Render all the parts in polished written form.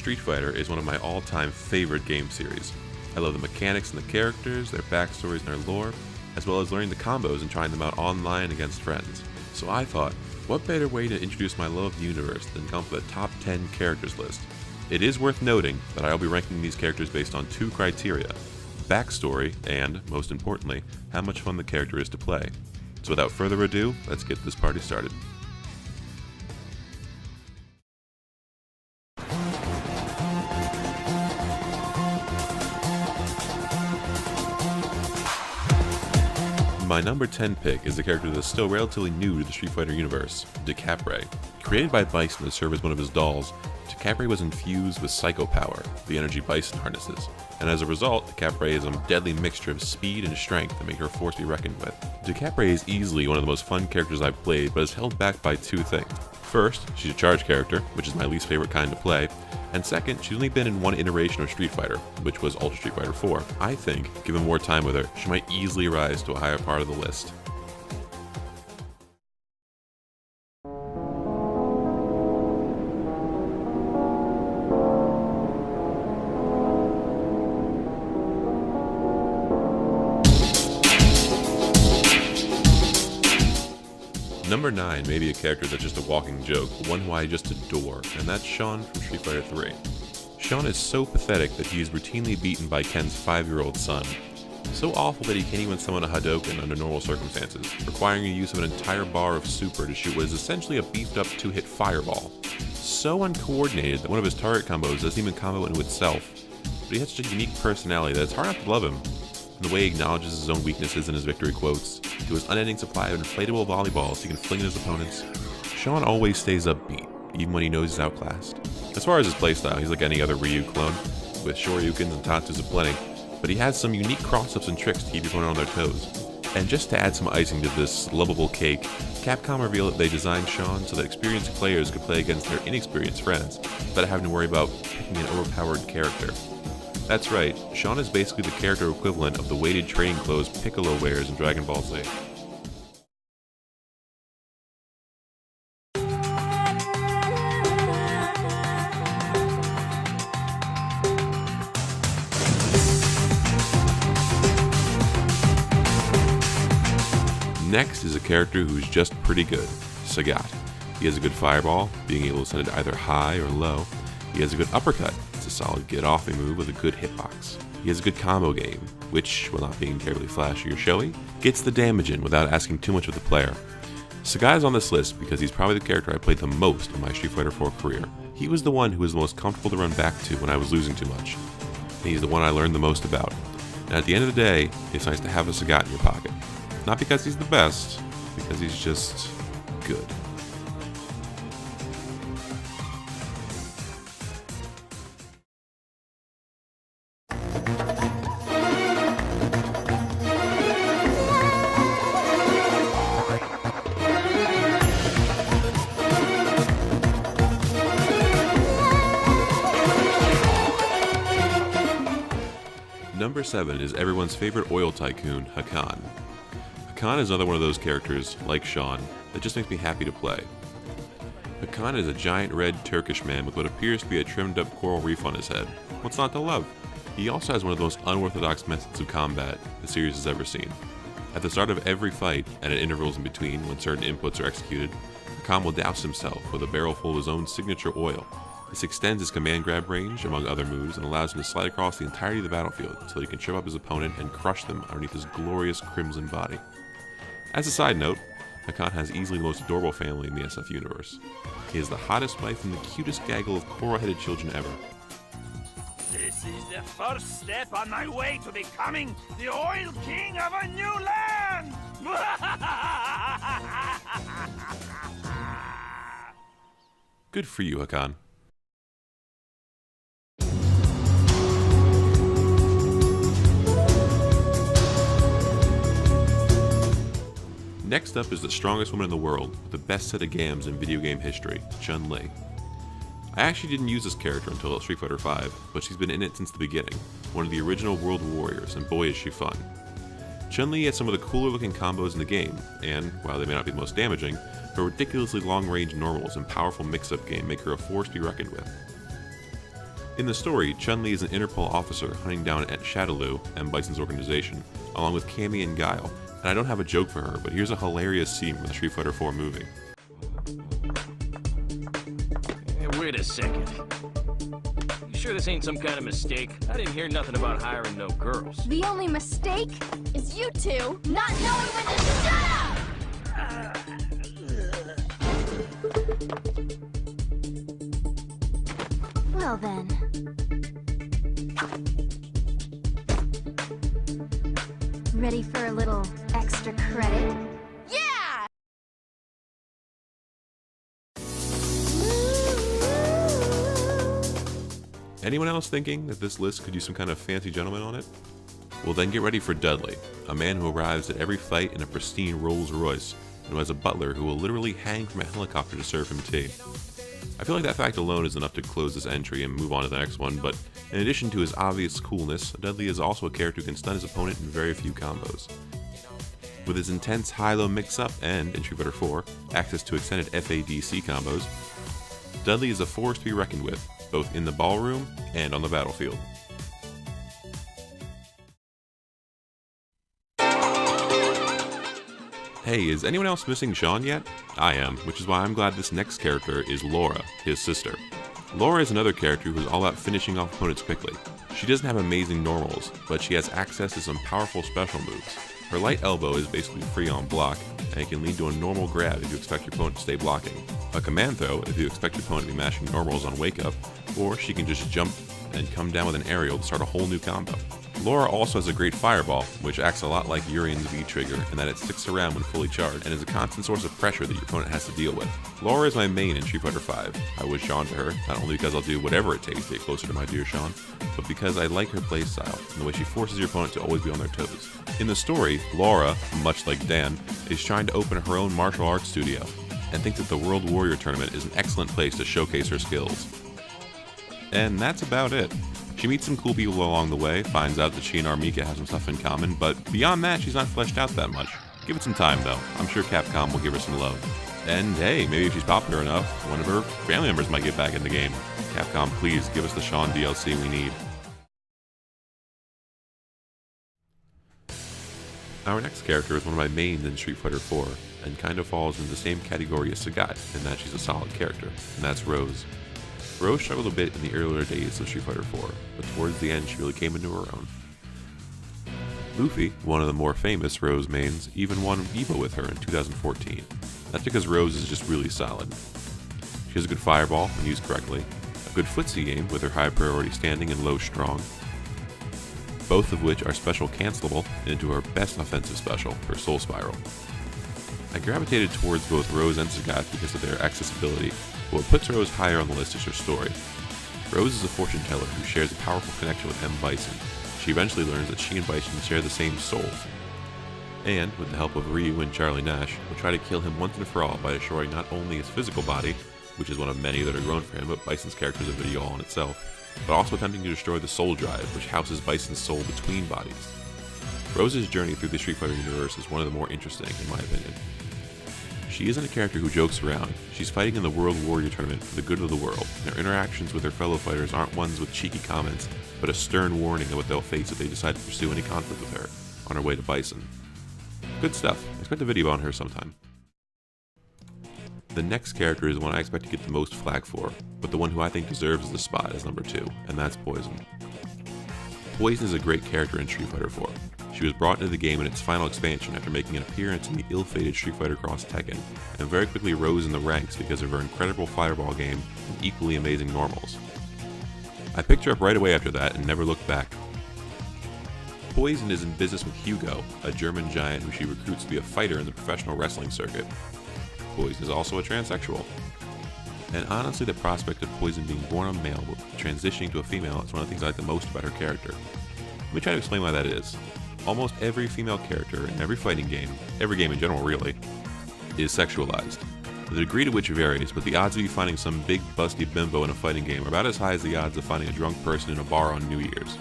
Street Fighter is one of my all-time favorite game series. I love the mechanics and the characters, their backstories and their lore, as well as learning the combos and trying them out online against friends. So I thought, what better way to introduce my love of the universe than come up with a top 10 characters list? It is worth noting that I'll be ranking these characters based on two criteria: backstory and, most importantly, how much fun the character is to play. So without further ado, let's get this party started. My number 10 pick is the character that is still relatively new to the Street Fighter universe, Decapre. Created by Bison to serve as one of his dolls, Decapre was infused with Psycho Power, the energy Bison harnesses, and as a result, Decapre is a deadly mixture of speed and strength that make her a force to be reckoned with. Decapre is easily one of the most fun characters I've played, but is held back by two things. First, she's a charge character, which is my least favorite kind to play, and second, she's only been in one iteration of Street Fighter, which was Ultra Street Fighter 4. I think, given more time with her, she might easily rise to a higher part of the list. Number 9 may be a character that's just a walking joke, but one who I just adore, and that's Sean from Street Fighter 3. Sean is so pathetic that he is routinely beaten by Ken's 5-year-old son. So awful that he can't even summon a Hadouken under normal circumstances, requiring the use of an entire bar of super to shoot what is essentially a beefed up 2-hit fireball. So uncoordinated that one of his target combos doesn't even combo into itself, but he has such a unique personality that it's hard not to love him. From the way he acknowledges his own weaknesses in his victory quotes, to his unending supply of inflatable volleyballs he can fling at his opponents, Sean always stays upbeat, even when he knows he's outclassed. As far as his playstyle, he's like any other Ryu clone, with Shoryukens and Tatsus aplenty, but he has some unique cross-ups and tricks to keep his opponent on their toes. And just to add some icing to this lovable cake, Capcom revealed that they designed Sean so that experienced players could play against their inexperienced friends, without having to worry about picking an overpowered character. That's right, Sean is basically the character equivalent of the weighted training clothes Piccolo wears in Dragon Ball Z. Next is a character who's just pretty good, Sagat. He has a good fireball, being able to send it either high or low. He has a good uppercut. It's a solid get-off-me move with a good hitbox. He has a good combo game, which, while not being terribly flashy or showy, gets the damage in without asking too much of the player. Sagat is on this list because he's probably the character I played the most in my Street Fighter 4 career. He was the one who was the most comfortable to run back to when I was losing too much. And he's the one I learned the most about. And at the end of the day, it's nice to have a Sagat in your pocket. Not because he's the best, because he's just good. Number 7 is everyone's favorite oil tycoon, Hakan. Hakan is another one of those characters, like Sean, that just makes me happy to play. Hakan is a giant red Turkish man with what appears to be a trimmed up coral reef on his head. What's not to love? He also has one of the most unorthodox methods of combat the series has ever seen. At the start of every fight, and at intervals in between when certain inputs are executed, Hakan will douse himself with a barrel full of his own signature oil. This extends his command grab range, among other moves, and allows him to slide across the entirety of the battlefield so he can trip up his opponent and crush them underneath his glorious crimson body. As a side note, Hakan has easily the most adorable family in the SF universe. He has the hottest wife and the cutest gaggle of coral-headed children ever. This is the first step on my way to becoming the Oil King of a new land! Good for you, Hakan. Next up is the strongest woman in the world, with the best set of gams in video game history, Chun-Li. I actually didn't use this character until Street Fighter V, but she's been in it since the beginning, one of the original World Warriors, and boy is she fun. Chun-Li has some of the cooler looking combos in the game, and, while they may not be the most damaging, her ridiculously long range normals and powerful mix-up game make her a force to be reckoned with. In the story, Chun-Li is an Interpol officer hunting down at Shadaloo, M. Bison's organization, along with Cammy and Guile. And I don't have a joke for her, but here's a hilarious scene from the Street Fighter 4 movie. Hey, wait a second. You sure this ain't some kind of mistake? I didn't hear nothing about hiring no girls. The only mistake is you two not knowing when to shut up! Well then. Ready for a little extra credit? Yeah! Anyone else thinking that this list could use some kind of fancy gentleman on it? Well then get ready for Dudley, a man who arrives at every fight in a pristine Rolls Royce, and who has a butler who will literally hang from a helicopter to serve him tea. I feel like that fact alone is enough to close this entry and move on to the next one, but in addition to his obvious coolness, Dudley is also a character who can stun his opponent in very few combos. With his intense high-low mix-up and, in Street Fighter 4, access to extended FADC combos, Dudley is a force to be reckoned with, both in the ballroom and on the battlefield. Hey, is anyone else missing Sean yet? I am, which is why I'm glad this next character is Laura, his sister. Laura is another character who's all about finishing off opponents quickly. She doesn't have amazing normals, but she has access to some powerful special moves. Her light elbow is basically free on block, and it can lead to a normal grab if you expect your opponent to stay blocking, a command throw if you expect your opponent to be mashing normals on wake up, or she can just jump and come down with an aerial to start a whole new combo. Laura also has a great fireball, which acts a lot like Urian's V-Trigger in that it sticks around when fully charged and is a constant source of pressure that your opponent has to deal with. Laura is my main in Street Fighter V. I wish Sean to her, not only because I'll do whatever it takes to get closer to my dear Sean, but because I like her playstyle and the way she forces your opponent to always be on their toes. In the story, Laura, much like Dan, is trying to open her own martial arts studio, and thinks that the World Warrior Tournament is an excellent place to showcase her skills. And that's about it. She meets some cool people along the way, finds out that she and Armika have some stuff in common, but beyond that, she's not fleshed out that much. Give it some time, though. I'm sure Capcom will give her some love. And hey, maybe if she's popular enough, one of her family members might get back in the game. Capcom, please give us the Sean DLC we need. Our next character is one of my mains in Street Fighter 4, and kind of falls into the same category as Sagat, in that she's a solid character, and that's Rose. Rose struggled a bit in the earlier days of Street Fighter 4, but towards the end she really came into her own. Luffy, one of the more famous Rose mains, even won EVO with her in 2014. That's because Rose is just really solid. She has a good fireball when used correctly, a good footsie game with her high priority standing and low strong, both of which are special cancelable into her best offensive special, her Soul Spiral. I gravitated towards both Rose and Sagat because of their accessibility, but what puts Rose higher on the list is her story. Rose is a fortune teller who shares a powerful connection with M. Bison. She eventually learns that she and Bison share the same soul, and, with the help of Ryu and Charlie Nash, will try to kill him once and for all by destroying not only his physical body, which is one of many that are grown for him, but Bison's character is a video all in itself, but also attempting to destroy the Soul Drive, which houses Bison's soul between bodies. Rose's journey through the Street Fighter universe is one of the more interesting, in my opinion. She isn't a character who jokes around. She's fighting in the World Warrior Tournament for the good of the world, and her interactions with her fellow fighters aren't ones with cheeky comments, but a stern warning of what they'll face if they decide to pursue any conflict with her on her way to Bison. Good stuff. Expect a video on her sometime. The next character is one I expect to get the most flack for, but the one who I think deserves the spot as number 2, and that's Poison. Poison is a great character in Street Fighter 4. She was brought into the game in its final expansion after making an appearance in the ill-fated Street Fighter Cross Tekken, and very quickly rose in the ranks because of her incredible fireball game and equally amazing normals. I picked her up right away after that and never looked back. Poison is in business with Hugo, a German giant who she recruits to be a fighter in the professional wrestling circuit. Poison is also a transsexual. And honestly, the prospect of Poison being born a male but transitioning to a female is one of the things I like the most about her character. Let me try to explain why that is. Almost every female character in every fighting game, every game in general really, is sexualized. The degree to which varies, but the odds of you finding some big busty bimbo in a fighting game are about as high as the odds of finding a drunk person in a bar on New Year's.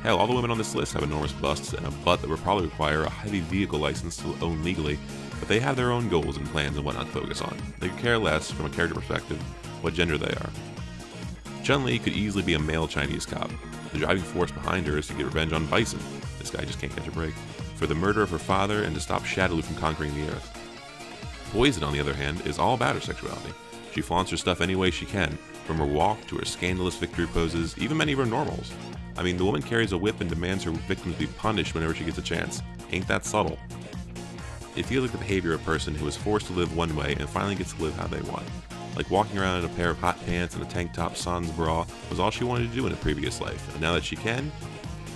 Hell, all the women on this list have enormous busts and a butt that would probably require a heavy vehicle license to own legally, but they have their own goals and plans and whatnot to focus on. They could care less, from a character perspective, what gender they are. Chun-Li could easily be a male Chinese cop. The driving force behind her is to get revenge on Bison, this guy just can't catch a break, for the murder of her father and to stop Shadaloo from conquering the Earth. Poison, on the other hand, is all about her sexuality. She flaunts her stuff any way she can, from her walk to her scandalous victory poses, even many of her normals. I mean, the woman carries a whip and demands her victims be punished whenever she gets a chance. Ain't that subtle? It feels like the behavior of a person who was forced to live one way and finally gets to live how they want. Like walking around in a pair of hot pants and a tank top sans bra was all she wanted to do in a previous life, and now that she can,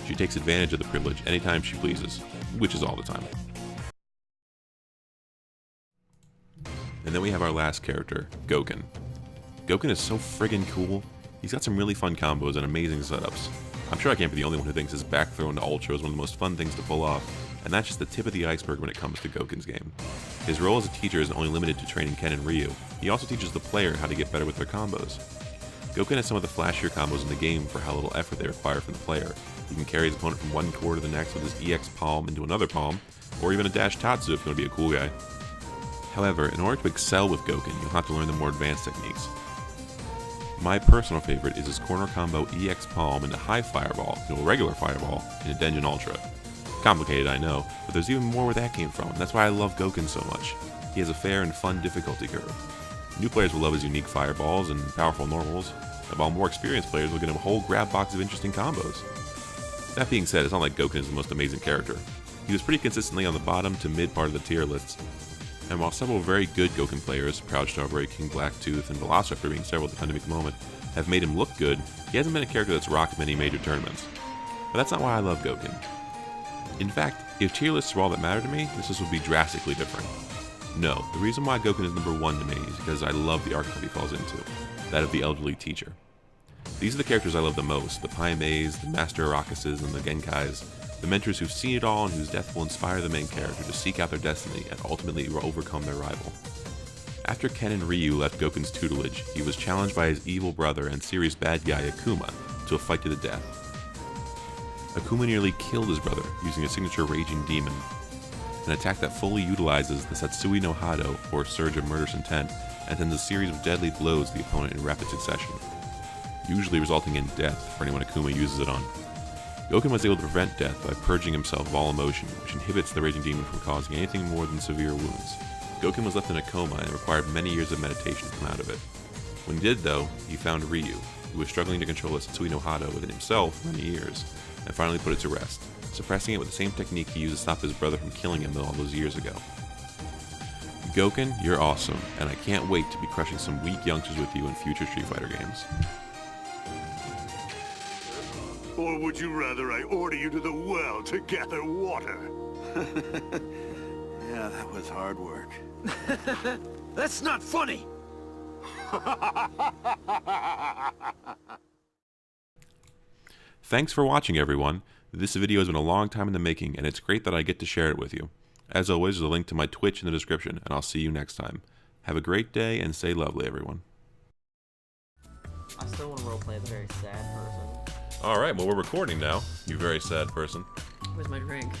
she takes advantage of the privilege anytime she pleases, which is all the time. And then we have our last character, Gouken. Gouken is so friggin' cool. He's got some really fun combos and amazing setups. I'm sure I can't be the only one who thinks his back throw into Ultra is one of the most fun things to pull off, and that's just the tip of the iceberg when it comes to Gouken's game. His role as a teacher isn't only limited to training Ken and Ryu, he also teaches the player how to get better with their combos. Gouken has some of the flashier combos in the game for how little effort they require from the player. He can carry his opponent from one core to the next with his EX palm into another palm, or even a dash tatsu if you want to be a cool guy. However, in order to excel with Gouken, you'll have to learn the more advanced techniques. My personal favorite is his corner combo EX palm into high fireball into a regular fireball in a Denjin Ultra. Complicated, I know, but there's even more where that came from, and that's why I love Gouken so much. He has a fair and fun difficulty curve. New players will love his unique fireballs and powerful normals, while more experienced players will get him a whole grab box of interesting combos. That being said, it's not like Gouken is the most amazing character. He was pretty consistently on the bottom to mid part of the tier lists, and while several very good Gouken players, Proud Strawberry, King Blacktooth, and Velociraptor being several depending on the moment, have made him look good, he hasn't been a character that's rocked many major tournaments. But that's not why I love Gouken. In fact, if tier lists were all that mattered to me, this list would be drastically different. No, the reason why Gouken is number 1 to me is because I love the archetype he falls into, that of the elderly teacher. These are the characters I love the most, the Paimeis, the Master Arakuses, and the Genkais, the mentors who've seen it all and whose death will inspire the main character to seek out their destiny and ultimately overcome their rival. After Ken and Ryu left Gouken's tutelage, he was challenged by his evil brother and serious bad guy Akuma to a fight to the death. Akuma nearly killed his brother using his signature Raging Demon, an attack that fully utilizes the Satsui no Hado, or Surge of Murderous Intent, and sends a series of deadly blows to the opponent in rapid succession, usually resulting in death for anyone Akuma uses it on. Gouken was able to prevent death by purging himself of all emotion, which inhibits the Raging Demon from causing anything more than severe wounds. Gouken was left in a coma and required many years of meditation to come out of it. When he did, though, he found Ryu, who was struggling to control his Satsui no Hado within himself for many years, and finally put it to rest, suppressing it with the same technique he used to stop his brother from killing him all those years ago. Gouken, you're awesome, and I can't wait to be crushing some weak youngsters with you in future Street Fighter games. Or would you rather I order you to the well to gather water? Yeah, that was hard work. That's not funny! Thanks for watching, everyone. This video has been a long time in the making, and it's great that I get to share it with you. As always, there's a link to my Twitch in the description, and I'll see you next time. Have a great day, and stay lovely, everyone. I still want to roleplay the very sad person. Alright, well, we're recording now, you very sad person. Where's my drink?